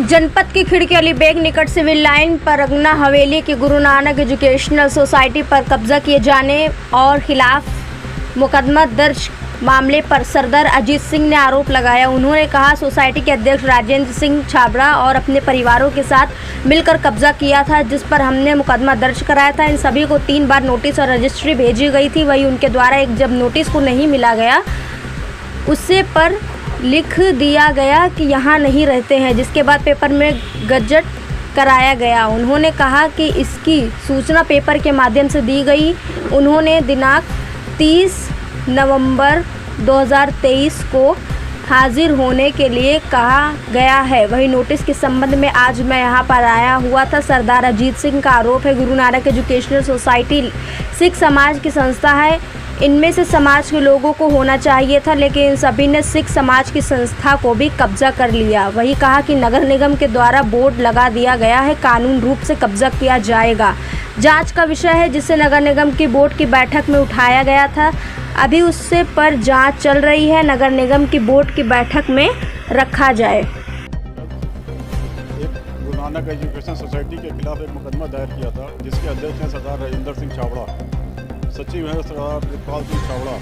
जनपद की खिड़की अलीबेग निकट सिविल लाइन परगना हवेली की गुरु नानक एजुकेशनल सोसाइटी पर कब्जा किए जाने और खिलाफ मुकदमा दर्ज मामले पर सरदार अजीत सिंह ने आरोप लगाया। उन्होंने कहा, सोसाइटी के अध्यक्ष राजेंद्र सिंह छाबड़ा और अपने परिवारों के साथ मिलकर कब्जा किया था, जिस पर हमने मुकदमा दर्ज कराया था। इन सभी को 3 बार नोटिस और रजिस्ट्री भेजी गई थी। वही उनके द्वारा एक जब नोटिस को नहीं मिला गया, उससे पर लिख दिया गया कि यहाँ नहीं रहते हैं, जिसके बाद पेपर में गजट कराया गया। उन्होंने कहा कि इसकी सूचना पेपर के माध्यम से दी गई। उन्होंने दिनांक 30 नवंबर 2023 को हाजिर होने के लिए कहा गया है। वही नोटिस के संबंध में आज मैं यहाँ पर आया हुआ था। सरदार अजीत सिंह का आरोप है, गुरु नानक एजुकेशनल सोसाइटी सिख समाज की संस्था है। इनमें से समाज के लोगों को होना चाहिए था, लेकिन इन सभी ने सिख समाज की संस्था को भी कब्जा कर लिया। वही कहा कि नगर निगम के द्वारा बोर्ड लगा दिया गया है, कानून रूप से कब्जा किया जाएगा। जांच का विषय है, जिसे नगर निगम की बोर्ड की बैठक में उठाया गया था। अभी उससे पर जांच चल रही है। नगर निगम की बोर्ड की बैठक में रखा जाए। गुरु नानक एजुकेशन सोसाइटी के खिलाफ एक मुकदमा दायर किया था, जिसके अध्यक्ष हैं सरदार राजेंद्र सिंह छाबड़ा, सचिव हैं सरदार प्रितपाल सिंह छाबड़ा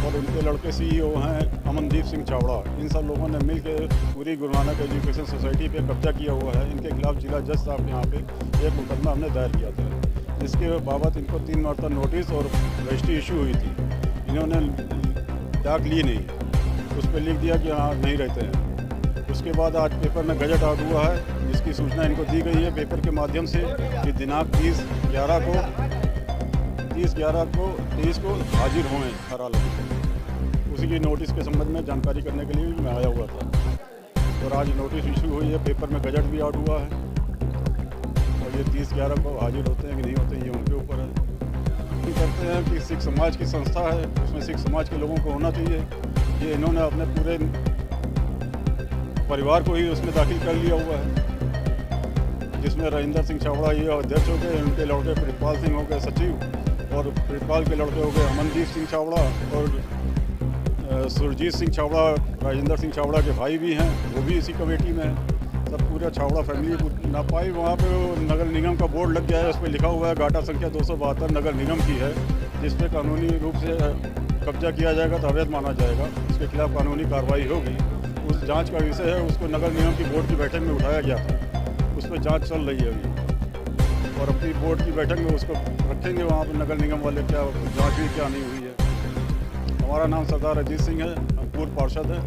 और उनके लड़के CEO हैं अमनदीप सिंह छाबड़ा। इन सब लोगों ने मिलकर पूरी गुरु नानक एजुकेशन सोसाइटी पे कब्जा किया हुआ है। इनके खिलाफ जिला जज साहब के यहाँ पे एक मुकदमा हमने दायर किया था, जिसके बाबत इनको 3 मरतबा नोटिस और रजिस्ट्री इशू हुई थी। इन्होंने डाक ली नहीं, उस पर लिख दिया कि हाँ नहीं रहते हैं। उसके बाद आज पेपर में गजट आउट हुआ है, जिसकी सूचना इनको दी गई है पेपर के माध्यम से कि दिनांक 30/11 को हाजिर हुए हर हालत। उसी की नोटिस के संबंध में जानकारी करने के लिए मैं आया हुआ था और आज नोटिस इशू हुई है, पेपर में गजट भी आउट हुआ है और ये 30/11 को हाजिर होते हैं कि नहीं होते ये उनके ऊपर है। हम करते हैं कि सिख समाज की संस्था है, उसमें सिख समाज के लोगों को होना चाहिए। ये इन्होंने अपने पूरे परिवार को ही उसमें दाखिल कर लिया हुआ है, जिसमें राजेंद्र सिंह छाबड़ा ये अध्यक्ष हो गए, उनके लड़के प्रितपाल सिंह हो गए सचिव, और प्रितपाल के लड़के हो गए अमनदीप सिंह छाबड़ा और सुरजीत सिंह छाबड़ा राजेंद्र सिंह छाबड़ा के भाई भी हैं, वो भी इसी कमेटी में हैं। सब पूरा छाबड़ा फैमिली ना पाई। वहाँ पे नगर निगम का बोर्ड लग गया है, उस पर लिखा हुआ है गाटा संख्या 272 नगर निगम की है, जिस पे कानूनी रूप से कब्जा किया जाएगा तो अवैध माना जाएगा। उसके खिलाफ कानूनी कार्रवाई होगी। उस जाँच का विषय है, उसको नगर निगम की बोर्ड की बैठक में उठाया गया था, उस पर जाँच चल रही है अभी और अपनी बोर्ड की बैठक में उसको रखेंगे। वहाँ पर नगर निगम वाले क्या जांच हुई क्या नहीं हुई है। हमारा नाम सरदार अजीत सिंह है, हम पूर्व पार्षद हैं।